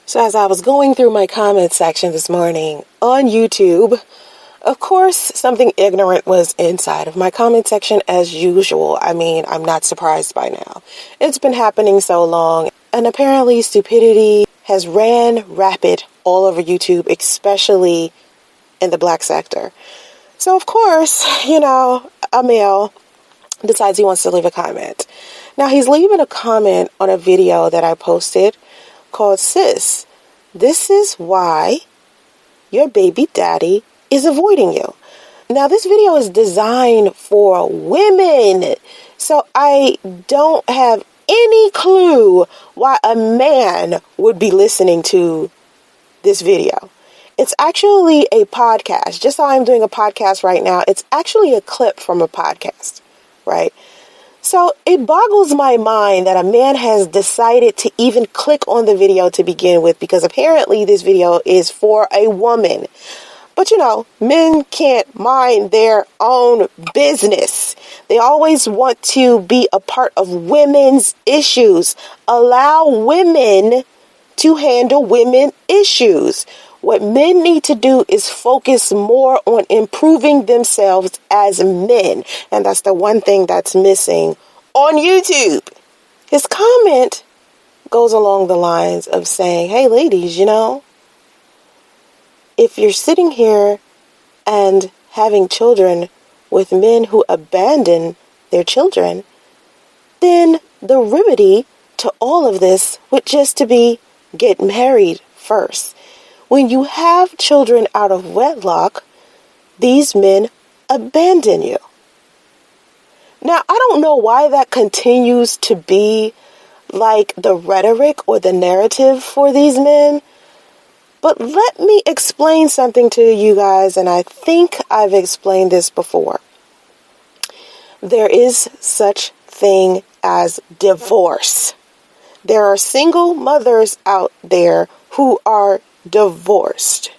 So as I was going through my comment section this morning on YouTube, of course, something ignorant was inside of my comment section as usual. I mean, I'm not surprised by now. It's been happening so long, and apparently stupidity has ran rapid all over YouTube, especially in the black sector. So of course, a male decides he wants to leave a comment. Now he's leaving a comment on a video that I posted called "Sis, this is why your baby daddy is avoiding you." Now this video is designed for women, so I don't have any clue why a man would be listening to this video. It's actually a podcast. Just how I'm doing a podcast right now, it's actually a clip from a podcast, right? So it boggles my mind that a man has decided to even click on the video to begin with, because apparently this video is for a woman. But men can't mind their own business. They always want to be a part of women's issues. Allow women to handle women issues. What men need to do is focus more on improving themselves as men. And that's the one thing that's missing on YouTube. His comment goes along the lines of saying, hey, ladies, if you're sitting here and having children with men who abandon their children, then the remedy to all of this would just to be get married first. When you have children out of wedlock, these men abandon you. Now, I don't know why that continues to be like the rhetoric or the narrative for these men, but let me explain something to you guys, and I think I've explained this before. There is such thing as divorce. There are single mothers out there who are divorced.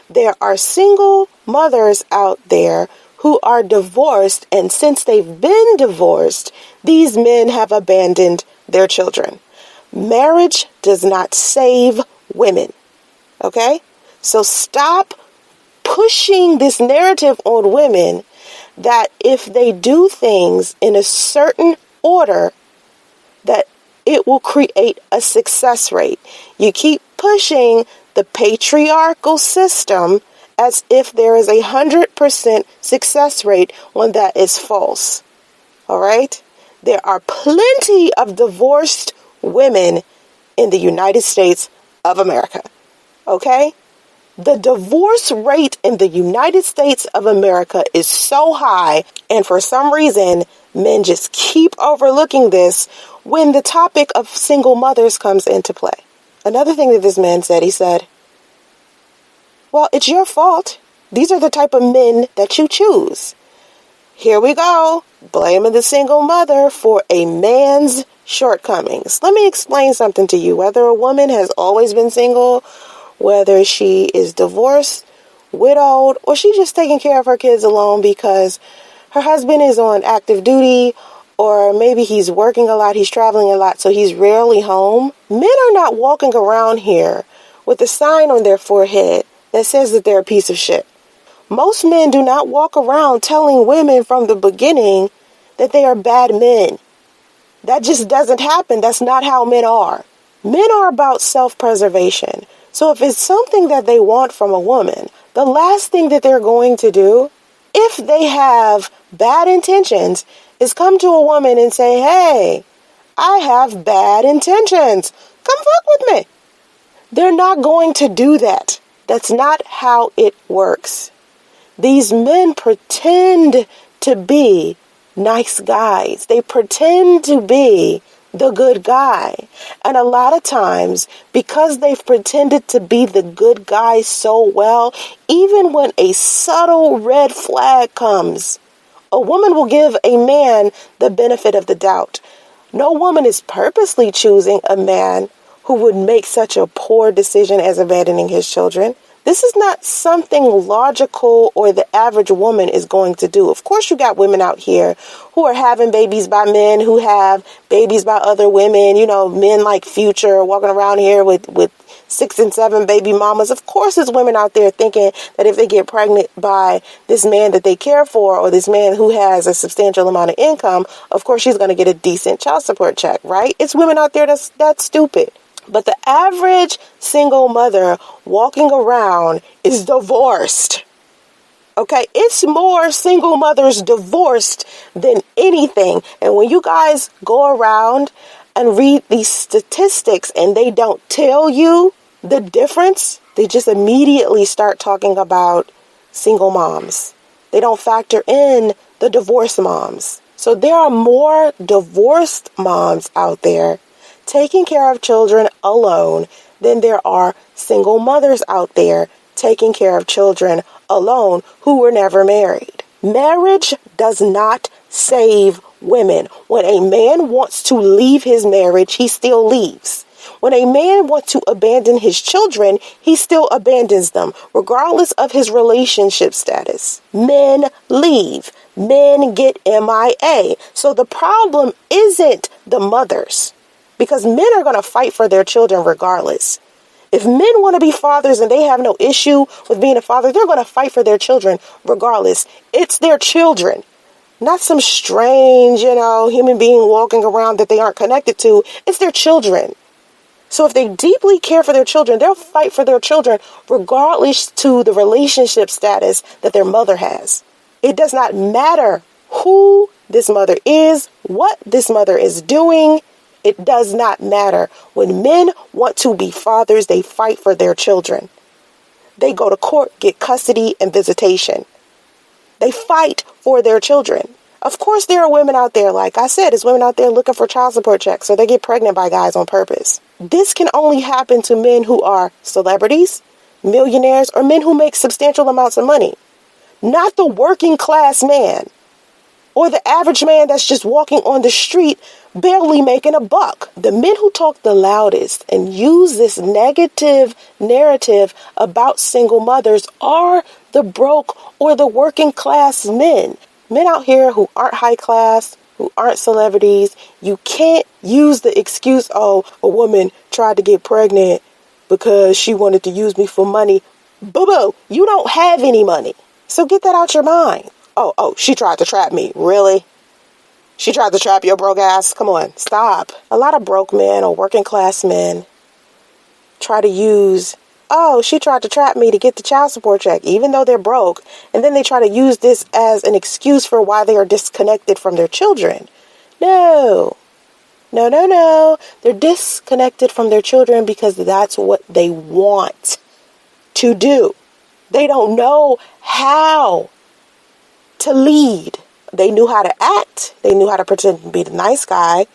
There are single mothers out there who are divorced, and since they've been divorced, these men have abandoned their children. Marriage does not save women. Okay? So stop pushing this narrative on women that if they do things in a certain order, that it will create a success rate. You keep pushing the patriarchal system as if there is 100% success rate when that is false. All right? There are plenty of divorced women in the United States of America. Okay? The divorce rate in the United States of America is so high, and for some reason, men just keep overlooking this when the topic of single mothers comes into play. Another thing that this man said, he said, well, it's your fault. These are the type of men that you choose. Here we go, blaming the single mother for a man's shortcomings. Let me explain something to you. Whether a woman has always been single, whether she is divorced, widowed, or she's just taking care of her kids alone because her husband is on active duty, or maybe he's working a lot, he's traveling a lot, so he's rarely home. Men are not walking around here with a sign on their forehead that says that they're a piece of shit. Most men do not walk around telling women from the beginning that they are bad men. That just doesn't happen. That's not how men are. Men are about self-preservation. So if it's something that they want from a woman, the last thing that they're going to do, if they have bad intentions, is come to a woman and say, hey, I have bad intentions. Come fuck with me. They're not going to do that. That's not how it works. These men pretend to be nice guys. They pretend to be the good guy. And a lot of times, because they've pretended to be the good guy so well, even when a subtle red flag comes, a woman will give a man the benefit of the doubt. No woman is purposely choosing a man who would make such a poor decision as abandoning his children. This is not something logical or the average woman is going to do. Of course, you got women out here who are having babies by men who have babies by other women. You know, men like Future walking around here with 6 and 7 baby mamas. Of course, there's women out there thinking that if they get pregnant by this man that they care for, or this man who has a substantial amount of income, of course she's going to get a decent child support check, right? It's women out there that's stupid. But the average single mother walking around is divorced. Okay, it's more single mothers divorced than anything. And when you guys go around and read these statistics and they don't tell you the difference, they just immediately start talking about single moms. They don't factor in the divorced moms. So there are more divorced moms out there taking care of children alone than there are single mothers out there taking care of children alone who were never married. Marriage does not save women. When a man wants to leave his marriage, he still leaves. When a man wants to abandon his children, he still abandons them, regardless of his relationship status. Men leave. Men get MIA. So the problem isn't the mothers, because men are going to fight for their children regardless. If men want to be fathers and they have no issue with being a father, they're going to fight for their children regardless. It's their children, not some strange, human being walking around that they aren't connected to. It's their children. So if they deeply care for their children, they'll fight for their children regardless to the relationship status that their mother has. It does not matter who this mother is, what this mother is doing. It does not matter. When men want to be fathers, they fight for their children. They go to court, get custody and visitation. They fight for their children. Of course, there are women out there, like I said, there's women out there looking for child support checks, so they get pregnant by guys on purpose. This can only happen to men who are celebrities, millionaires, or men who make substantial amounts of money. Not the working class man or the average man that's just walking on the street barely making a buck. The men who talk the loudest and use this negative narrative about single mothers are the broke or the working class men. Men out here who aren't high class, who aren't celebrities. You can't use the excuse, oh, a woman tried to get pregnant because she wanted to use me for money. Boo-boo, you don't have any money. So get that out your mind. Oh, she tried to trap me. Really? She tried to trap your broke ass? Come on, stop. A lot of broke men or working class men try to use, oh, she tried to trap me to get the child support check, even though they're broke. And then they try to use this as an excuse for why they are disconnected from their children. No. They're disconnected from their children because that's what they want to do. They don't know how to lead. They knew how to act. They knew how to pretend to be the nice guy.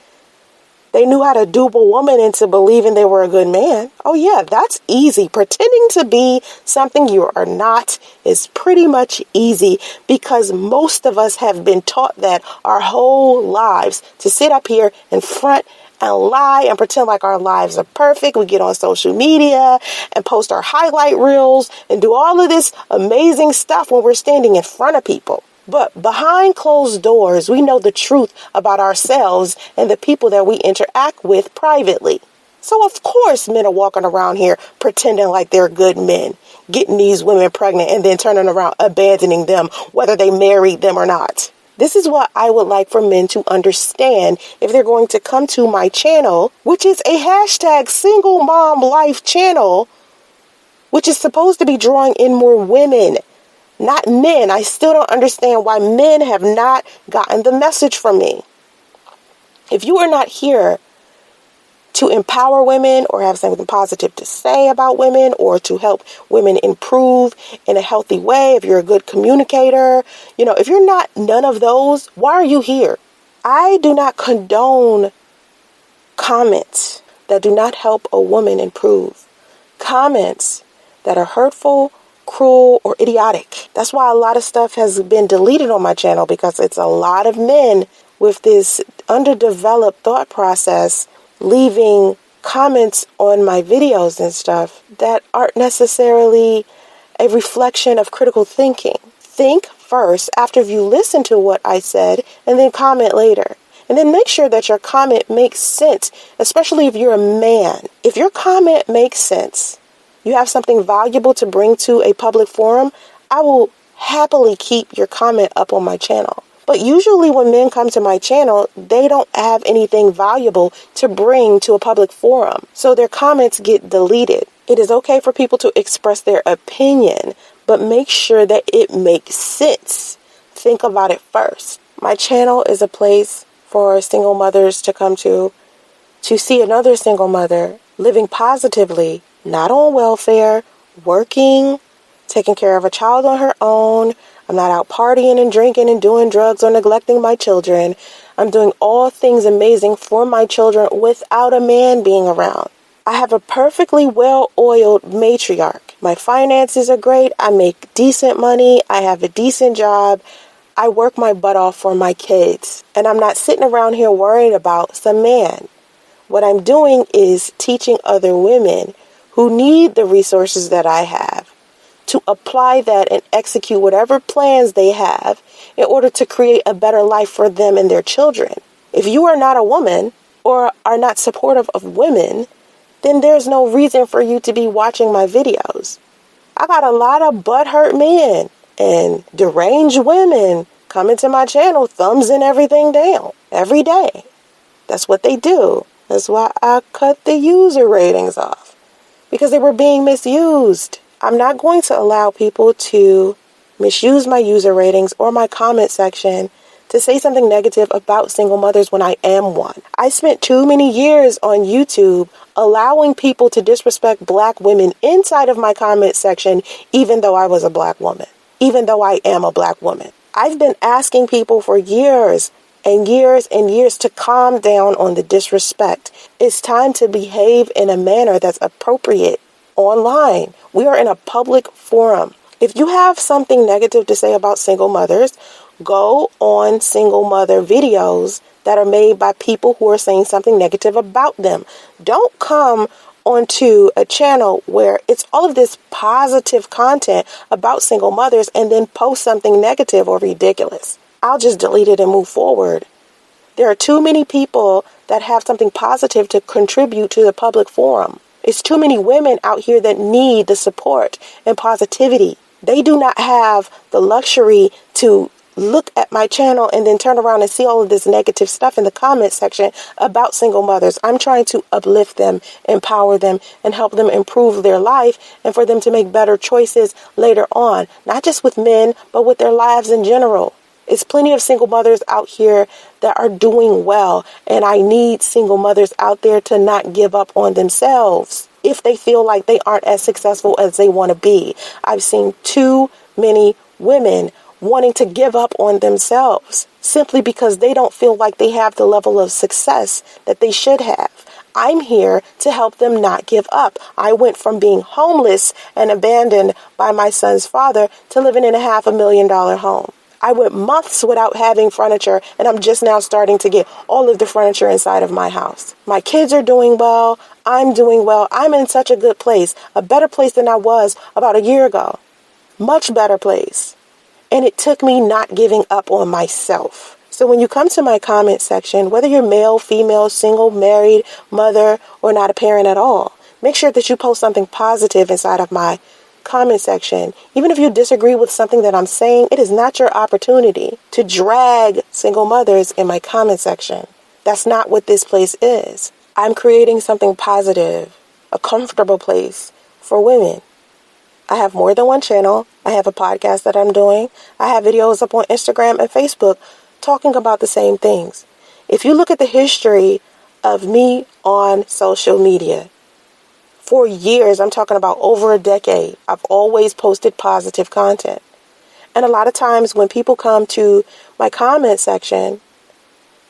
They knew how to dupe a woman into believing they were a good man. Oh yeah, that's easy. Pretending to be something you are not is pretty much easy, because most of us have been taught that our whole lives, to sit up here in front and lie and pretend like our lives are perfect. We get on social media and post our highlight reels and do all of this amazing stuff when we're standing in front of people. But behind closed doors, we know the truth about ourselves and the people that we interact with privately. So of course men are walking around here pretending like they're good men, getting these women pregnant and then turning around abandoning them, whether they married them or not. This is what I would like for men to understand if they're going to come to my channel, which is a hashtag single mom life channel, which is supposed to be drawing in more women, not men. I still don't understand why men have not gotten the message from me. If you are not here to empower women or have something positive to say about women or to help women improve in a healthy way, if you're a good communicator, if you're not none of those, why are you here? I do not condone comments that do not help a woman improve. Comments that are hurtful, cruel, or idiotic. That's why a lot of stuff has been deleted on my channel, because it's a lot of men with this underdeveloped thought process leaving comments on my videos and stuff that aren't necessarily a reflection of critical thinking. Think first after you listen to what I said and then comment later. And then make sure that your comment makes sense, especially if you're a man. If your comment makes sense, you have something valuable to bring to a public forum, I will happily keep your comment up on my channel. But usually when men come to my channel, they don't have anything valuable to bring to a public forum. So their comments get deleted. It is okay for people to express their opinion, but make sure that it makes sense. Think about it first. My channel is a place for single mothers to come to see another single mother living positively, not on welfare, working, taking care of a child on her own. I'm not out partying and drinking and doing drugs or neglecting my children. I'm doing all things amazing for my children without a man being around. I have a perfectly well-oiled matriarch. My finances are great. I make decent money. I have a decent job. I work my butt off for my kids. And I'm not sitting around here worried about some man. What I'm doing is teaching other women who need the resources that I have to apply that and execute whatever plans they have in order to create a better life for them and their children. If you are not a woman or are not supportive of women, then there's no reason for you to be watching my videos. I got a lot of butthurt men and deranged women coming to my channel, thumbs and everything down every day. That's what they do. That's why I cut the user ratings off, because they were being misused. I'm not going to allow people to misuse my user ratings or my comment section to say something negative about single mothers when I am one. I spent too many years on YouTube allowing people to disrespect black women inside of my comment section, even though I was a black woman, even though I am a black woman. I've been asking people for years and years and years to calm down on the disrespect. It's time to behave in a manner that's appropriate online. We are in a public forum. If you have something negative to say about single mothers, go on single mother videos that are made by people who are saying something negative about them. Don't come onto a channel where it's all of this positive content about single mothers and then post something negative or ridiculous. I'll just delete it and move forward. There are too many people that have something positive to contribute to the public forum. It's too many women out here that need the support and positivity. They do not have the luxury to look at my channel and then turn around and see all of this negative stuff in the comment section about single mothers. I'm trying to uplift them, empower them, and help them improve their life and for them to make better choices later on, not just with men, but with their lives in general. It's plenty of single mothers out here that are doing well, and I need single mothers out there to not give up on themselves if they feel like they aren't as successful as they want to be. I've seen too many women wanting to give up on themselves simply because they don't feel like they have the level of success that they should have. I'm here to help them not give up. I went from being homeless and abandoned by my son's father to living in a $500,000 home. I went months without having furniture, and I'm just now starting to get all of the furniture inside of my house. My kids are doing well. I'm doing well. I'm in such a good place, a better place than I was about a year ago. Much better place. And it took me not giving up on myself. So when you come to my comment section, whether you're male, female, single, married, mother, or not a parent at all, make sure that you post something positive inside of my comment section. Even if you disagree with something that I'm saying, it is not your opportunity to drag single mothers in my comment section. That's not what this place is. I'm creating something positive, a comfortable place for women. I have more than one channel. I have a podcast that I'm doing. I have videos up on Instagram and Facebook talking about the same things. If you look at the history of me on social media, for years, I'm talking about over a decade, I've always posted positive content. And a lot of times when people come to my comment section,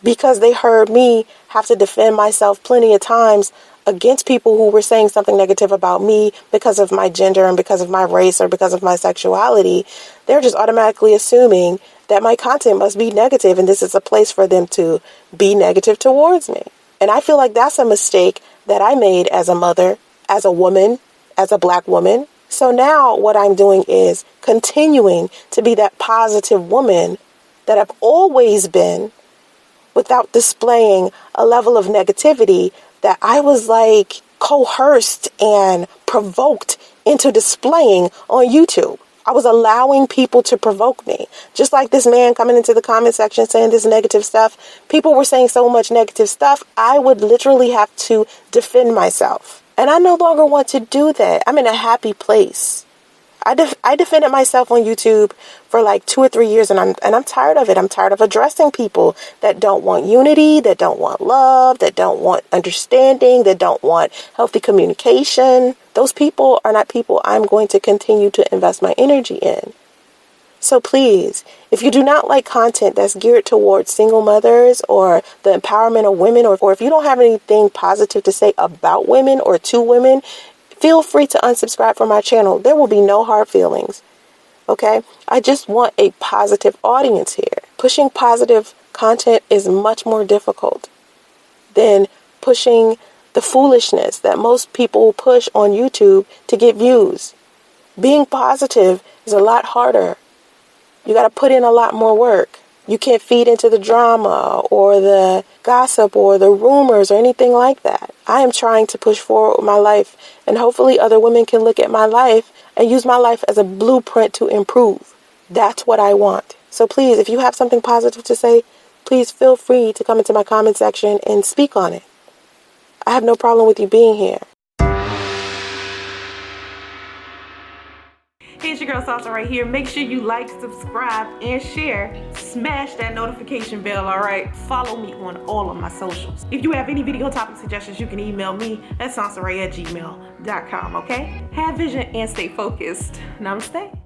because they heard me have to defend myself plenty of times against people who were saying something negative about me because of my gender and because of my race or because of my sexuality, they're just automatically assuming that my content must be negative and this is a place for them to be negative towards me. And I feel like that's a mistake that I made as a mother, as a woman, as a black woman. So now what I'm doing is continuing to be that positive woman that I've always been, without displaying a level of negativity that I was like coerced and provoked into displaying on YouTube. I was allowing people to provoke me. Just like this man coming into the comment section saying this negative stuff. People were saying so much negative stuff, I would literally have to defend myself. And I no longer want to do that. I'm in a happy place. I defended myself on YouTube for like 2 or 3 years, and I'm tired of it. I'm tired of addressing people that don't want unity, that don't want love, that don't want understanding, that don't want healthy communication. Those people are not people I'm going to continue to invest my energy in. So please, if you do not like content that's geared towards single mothers or the empowerment of women, or if you don't have anything positive to say about women or to women, feel free to unsubscribe from my channel. There will be no hard feelings. Okay? I just want a positive audience here. Pushing positive content is much more difficult than pushing the foolishness that most people push on YouTube to get views. Being positive is a lot harder. You got to put in a lot more work. You can't feed into the drama or the gossip or the rumors or anything like that. I am trying to push forward with my life, and hopefully other women can look at my life and use my life as a blueprint to improve. That's what I want. So please, if you have something positive to say, please feel free to come into my comment section and speak on it. I have no problem with you being here. Hey, it's your girl Salsa right here. Make sure you like, subscribe, and share. Smash that notification bell, alright? Follow me on all of my socials. If you have any video topic suggestions, you can email me at soncerae@gmail.com, okay? Have vision and stay focused. Namaste.